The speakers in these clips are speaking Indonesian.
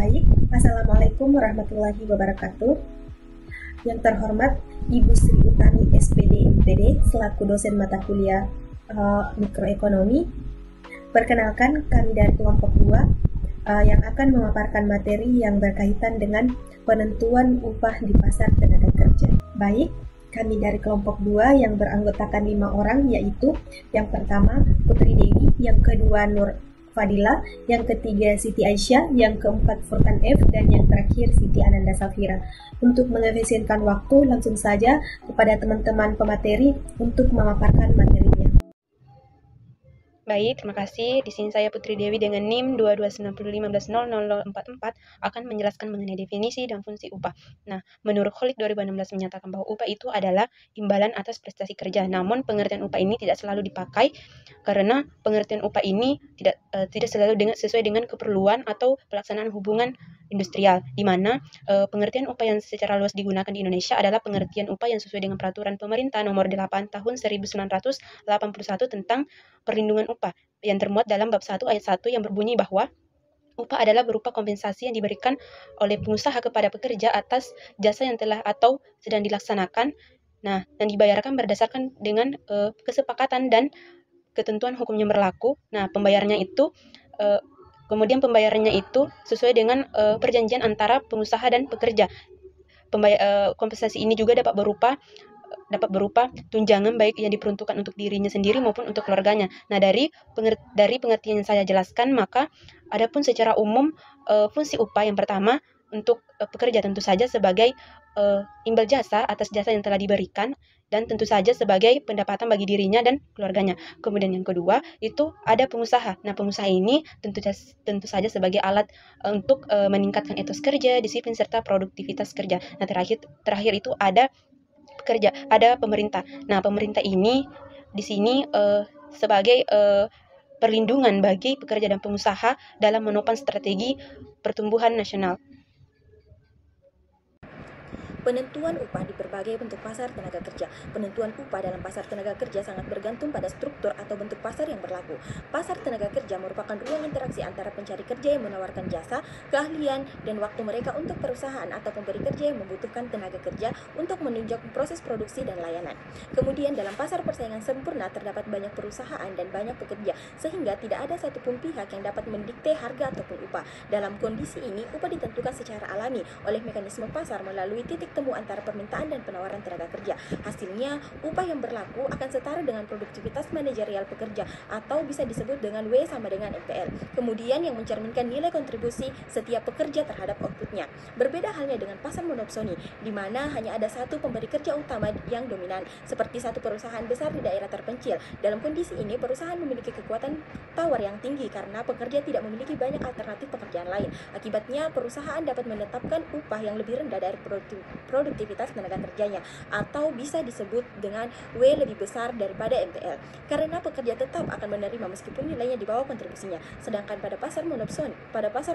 Baik, Assalamualaikum warahmatullahi wabarakatuh. Yang terhormat Ibu Sri Utami SPD MPD selaku dosen mata kuliah mikroekonomi. Perkenalkan, kami dari kelompok 2 yang akan memaparkan materi yang berkaitan dengan penentuan upah di pasar tenaga kerja. Baik, kami dari kelompok 2 yang beranggotakan 5 orang, yaitu yang pertama Putri Dewi, yang kedua Nur Fadila, yang ketiga Siti Aisyah, yang keempat Furkan F, dan yang terakhir Siti Ananda Safira. Untuk mengefisienkan waktu, langsung saja kepada teman-teman pemateri untuk memaparkan materinya. Baik, terima kasih. Di sini saya Putri Dewi dengan NIM 2290150044 akan menjelaskan mengenai definisi dan fungsi upah. Nah, menurut Holik 2016 menyatakan bahwa upah itu adalah imbalan atas prestasi kerja. Namun, pengertian upah ini tidak selalu dipakai karena pengertian upah ini tidak selalu sesuai dengan keperluan atau pelaksanaan hubungan industrial, di mana pengertian upah yang secara luas digunakan di Indonesia adalah pengertian upah yang sesuai dengan peraturan pemerintah nomor 8 tahun 1981 tentang perlindungan upah yang termuat dalam bab 1 ayat 1 yang berbunyi bahwa upah adalah berupa kompensasi yang diberikan oleh pengusaha kepada pekerja atas jasa yang telah atau sedang dilaksanakan, dan dibayarkan berdasarkan dengan kesepakatan dan ketentuan hukum yang berlaku. Nah, pembayarannya itu sesuai dengan perjanjian antara pengusaha dan pekerja. Kompensasi ini juga dapat berupa tunjangan baik yang diperuntukkan untuk dirinya sendiri maupun untuk keluarganya. Nah, dari pengertian yang saya jelaskan, maka adapun secara umum fungsi upah yang pertama untuk pekerja tentu saja sebagai imbal jasa atas jasa yang telah diberikan dan tentu saja sebagai pendapatan bagi dirinya dan keluarganya. Kemudian yang kedua itu ada pengusaha. Nah, pengusaha ini tentu saja sebagai alat untuk meningkatkan etos kerja, disiplin serta produktivitas kerja. Nah, terakhir itu ada pemerintah. Nah, pemerintah ini di sini sebagai perlindungan bagi pekerja dan pengusaha dalam menopang strategi pertumbuhan nasional. Penentuan upah di berbagai bentuk pasar tenaga kerja. Penentuan upah dalam pasar tenaga kerja sangat bergantung pada struktur atau bentuk pasar yang berlaku. Pasar tenaga kerja merupakan ruang interaksi antara pencari kerja yang menawarkan jasa, keahlian, dan waktu mereka untuk perusahaan atau pemberi kerja yang membutuhkan tenaga kerja untuk menunjang proses produksi dan layanan. Kemudian dalam pasar persaingan sempurna terdapat banyak perusahaan dan banyak pekerja, sehingga tidak ada satupun pihak yang dapat mendikte harga ataupun upah. Dalam kondisi ini, upah ditentukan secara alami oleh mekanisme pasar melalui titik temu antara permintaan dan penawaran tenaga kerja. Hasilnya, upah yang berlaku akan setara dengan produktivitas manajerial pekerja atau bisa disebut dengan W sama dengan MPL. Kemudian yang mencerminkan nilai kontribusi setiap pekerja terhadap outputnya. Berbeda halnya dengan pasar monopsoni, di mana hanya ada satu pemberi kerja utama yang dominan, seperti satu perusahaan besar di daerah terpencil. Dalam kondisi ini, perusahaan memiliki kekuatan tawar yang tinggi karena pekerja tidak memiliki banyak alternatif pekerjaan lain. Akibatnya, perusahaan dapat menetapkan upah yang lebih rendah dari produktivitas tenaga kerjanya, atau bisa disebut dengan W lebih besar daripada MPL, karena pekerja tetap akan menerima meskipun nilainya di bawah kontribusinya. Sedangkan pada pasar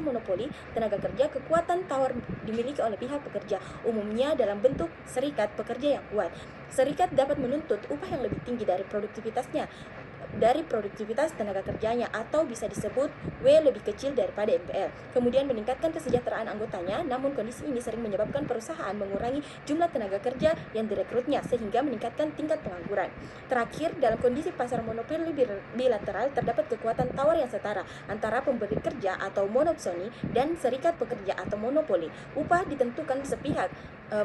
monopoli tenaga kerja, kekuatan tawar dimiliki oleh pihak pekerja, umumnya dalam bentuk serikat pekerja yang kuat. Serikat dapat menuntut upah yang lebih tinggi dari produktivitas tenaga kerjanya, atau bisa disebut W lebih kecil daripada MPL, kemudian meningkatkan kesejahteraan anggotanya. Namun kondisi ini sering menyebabkan perusahaan mengurangi jumlah tenaga kerja yang direkrutnya sehingga meningkatkan tingkat pengangguran. Terakhir, dalam kondisi pasar monopoli bilateral terdapat kekuatan tawar yang setara antara pemberi kerja atau monopsoni dan serikat pekerja atau monopoli. Upah ditentukan sepihak,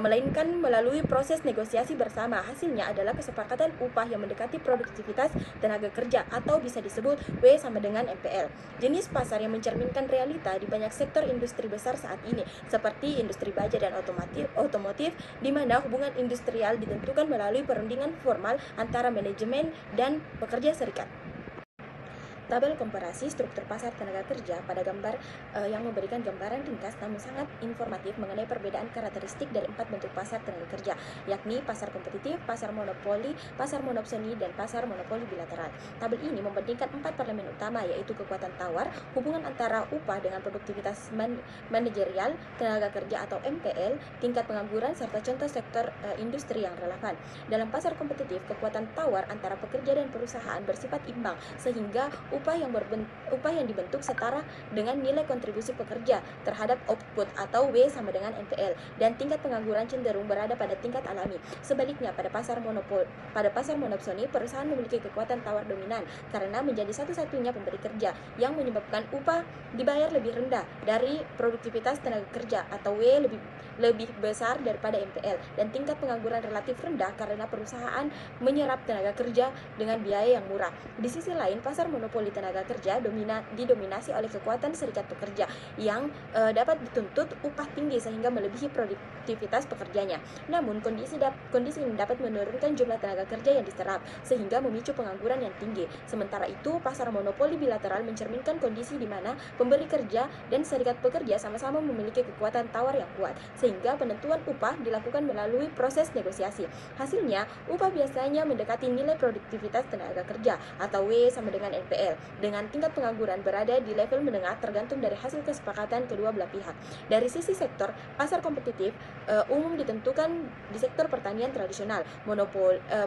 melainkan melalui proses negosiasi bersama. Hasilnya adalah kesepakatan upah yang mendekati produktivitas tenaga kerja atau bisa disebut W sama dengan MPL. Jenis pasar yang mencerminkan realita di banyak sektor industri besar saat ini, seperti industri baja dan otomotif, di mana hubungan industrial ditentukan melalui perundingan formal antara manajemen dan pekerja serikat. Tabel komparasi struktur pasar tenaga kerja pada gambar yang memberikan gambaran ringkas namun sangat informatif mengenai perbedaan karakteristik dari 4 bentuk pasar tenaga kerja, yakni pasar kompetitif, pasar monopoli, pasar monopsoni, dan pasar monopoli bilateral. Tabel ini membandingkan 4 parlemen utama, yaitu kekuatan tawar, hubungan antara upah dengan produktivitas manajerial tenaga kerja atau MPL, tingkat pengangguran, serta contoh sektor industri yang relevan. Dalam pasar kompetitif, kekuatan tawar antara pekerja dan perusahaan bersifat imbang, sehingga upah upah yang dibentuk setara dengan nilai kontribusi pekerja terhadap output atau W sama dengan NPL, dan tingkat pengangguran cenderung berada pada tingkat alami. Sebaliknya, pada pasar monopsoni, perusahaan memiliki kekuatan tawar dominan karena menjadi satu-satunya pemberi kerja, yang menyebabkan upah dibayar lebih rendah dari produktivitas tenaga kerja atau W lebih besar daripada NPL, dan tingkat pengangguran relatif rendah karena perusahaan menyerap tenaga kerja dengan biaya yang murah. Di sisi lain, pasar monopoli tenaga kerja didominasi oleh kekuatan serikat pekerja yang dapat dituntut upah tinggi sehingga melebihi produktivitas pekerjanya. Namun, kondisi ini dapat menurunkan jumlah tenaga kerja yang diserap sehingga memicu pengangguran yang tinggi. Sementara itu, pasar monopoli bilateral mencerminkan kondisi di mana pemberi kerja dan serikat pekerja sama-sama memiliki kekuatan tawar yang kuat, sehingga penentuan upah dilakukan melalui proses negosiasi. Hasilnya, upah biasanya mendekati nilai produktivitas tenaga kerja atau W sama dengan NPL, dengan tingkat pengangguran berada di level menengah tergantung dari hasil kesepakatan kedua belah pihak. Dari sisi sektor, pasar kompetitif umum ditentukan di sektor pertanian tradisional,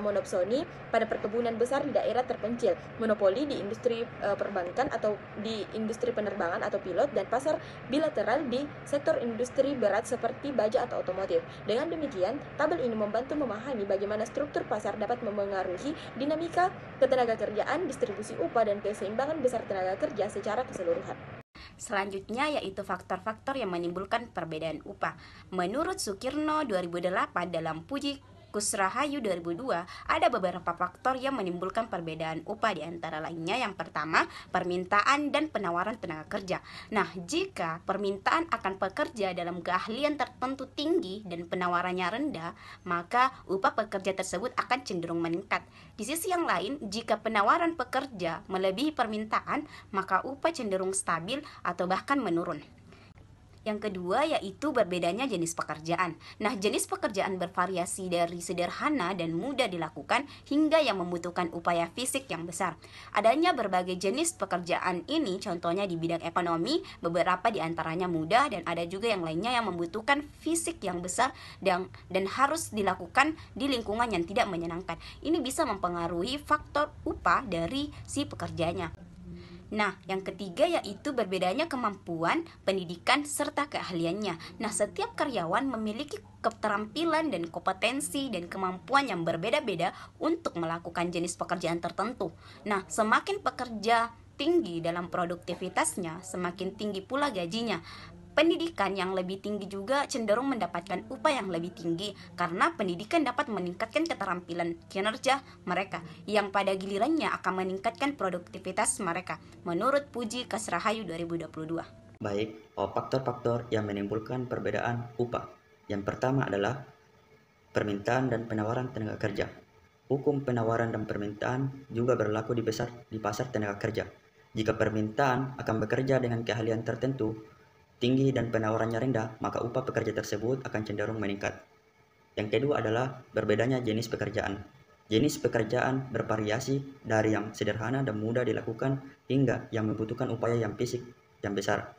monopsoni pada perkebunan besar di daerah terpencil, monopoli di industri perbankan atau di industri penerbangan atau pilot, dan pasar bilateral di sektor industri berat seperti baja atau otomotif. Dengan demikian, tabel ini membantu memahami bagaimana struktur pasar dapat memengaruhi dinamika ketenagakerjaan, distribusi upah, dan keseimbangan besar tenaga kerja secara keseluruhan. Selanjutnya yaitu faktor-faktor yang menimbulkan perbedaan upah. Menurut Sukirno 2008 dalam Puji Kusrahayu 2002, ada beberapa faktor yang menimbulkan perbedaan upah, di antara lainnya yang pertama, permintaan dan penawaran tenaga kerja. Nah, jika permintaan akan pekerja dalam keahlian tertentu tinggi dan penawarannya rendah, maka upah pekerja tersebut akan cenderung meningkat. Di sisi yang lain, jika penawaran pekerja melebihi permintaan, maka upah cenderung stabil atau bahkan menurun. Yang kedua yaitu berbedanya jenis pekerjaan. Nah, jenis pekerjaan bervariasi dari sederhana dan mudah dilakukan hingga yang membutuhkan upaya fisik yang besar. Adanya berbagai jenis pekerjaan ini, contohnya di bidang ekonomi, beberapa di antaranya mudah dan ada juga yang lainnya yang membutuhkan fisik yang besar dan harus dilakukan di lingkungan yang tidak menyenangkan. Ini bisa mempengaruhi faktor upah dari si pekerjanya. Nah, yang ketiga yaitu berbedanya kemampuan, pendidikan, serta keahliannya. Nah, setiap karyawan memiliki keterampilan dan kompetensi dan kemampuan yang berbeda-beda untuk melakukan jenis pekerjaan tertentu. Nah, semakin pekerja tinggi dalam produktivitasnya, semakin tinggi pula gajinya. Pendidikan yang lebih tinggi juga cenderung mendapatkan upah yang lebih tinggi karena pendidikan dapat meningkatkan keterampilan kinerja mereka yang pada gilirannya akan meningkatkan produktivitas mereka, menurut Puji Kusrahayu 2022. Baik, faktor-faktor yang menimbulkan perbedaan upah. Yang pertama adalah permintaan dan penawaran tenaga kerja. Hukum penawaran dan permintaan juga berlaku di pasar tenaga kerja. Jika permintaan akan bekerja dengan keahlian tertentu tinggi dan penawarannya rendah, maka upah pekerja tersebut akan cenderung meningkat. Yang kedua adalah berbedanya jenis pekerjaan. Jenis pekerjaan bervariasi dari yang sederhana dan mudah dilakukan hingga yang membutuhkan upaya yang fisik yang besar.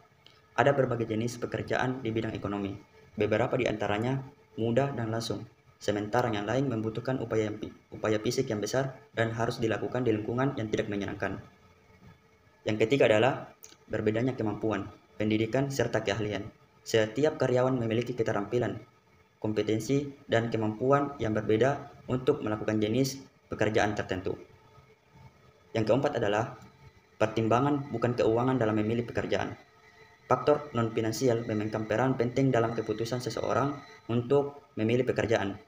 Ada berbagai jenis pekerjaan di bidang ekonomi. Beberapa di antaranya mudah dan langsung, sementara yang lain membutuhkan upaya fisik yang besar dan harus dilakukan di lingkungan yang tidak menyenangkan. Yang ketiga adalah berbedanya kemampuan, pendidikan, serta keahlian. Setiap karyawan memiliki keterampilan, kompetensi, dan kemampuan yang berbeda untuk melakukan jenis pekerjaan tertentu. Yang keempat adalah pertimbangan bukan keuangan dalam memilih pekerjaan. Faktor non-finansial memainkan peran penting dalam keputusan seseorang untuk memilih pekerjaan.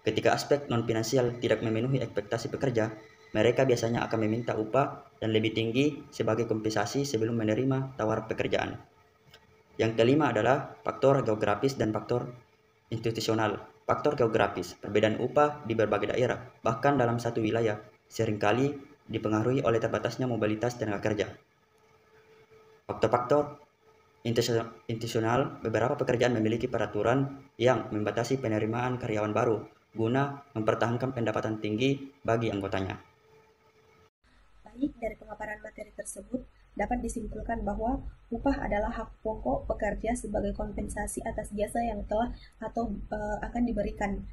Ketika aspek non-finansial tidak memenuhi ekspektasi pekerja, mereka biasanya akan meminta upah dan lebih tinggi sebagai kompensasi sebelum menerima tawar pekerjaan. Yang kelima adalah faktor geografis dan faktor institusional. Faktor geografis, perbedaan upah di berbagai daerah, bahkan dalam satu wilayah, seringkali dipengaruhi oleh terbatasnya mobilitas tenaga kerja. Faktor-faktor institusional, beberapa pekerjaan memiliki peraturan yang membatasi penerimaan karyawan baru guna mempertahankan pendapatan tinggi bagi anggotanya. Baik, dari pemaparan materi tersebut dapat disimpulkan bahwa upah adalah hak pokok pekerja sebagai kompensasi atas jasa yang telah atau akan diberikan,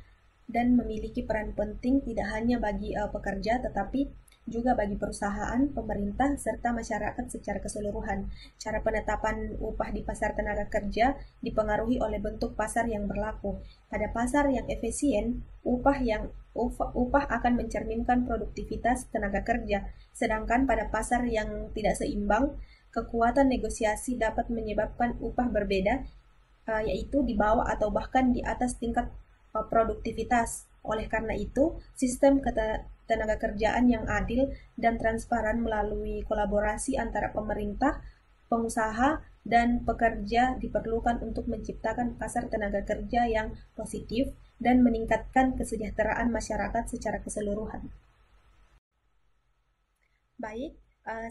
dan memiliki peran penting tidak hanya bagi pekerja tetapi juga bagi perusahaan, pemerintah, serta masyarakat secara keseluruhan. Cara penetapan upah di pasar tenaga kerja dipengaruhi oleh bentuk pasar yang berlaku. Pada pasar yang efisien, upah akan mencerminkan produktivitas tenaga kerja, sedangkan pada pasar yang tidak seimbang, kekuatan negosiasi dapat menyebabkan upah berbeda, yaitu di bawah atau bahkan di atas tingkat produktivitas. Oleh karena itu, sistem tenaga kerjaan yang adil dan transparan melalui kolaborasi antara pemerintah, pengusaha, dan pekerja diperlukan untuk menciptakan pasar tenaga kerja yang positif dan meningkatkan kesejahteraan masyarakat secara keseluruhan. Baik,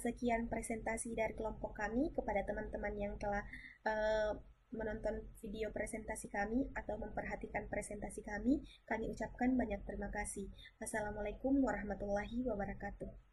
sekian presentasi dari kelompok kami kepada teman-teman yang telah menonton video presentasi kami atau memperhatikan presentasi kami ucapkan banyak terima kasih. Wassalamualaikum warahmatullahi wabarakatuh.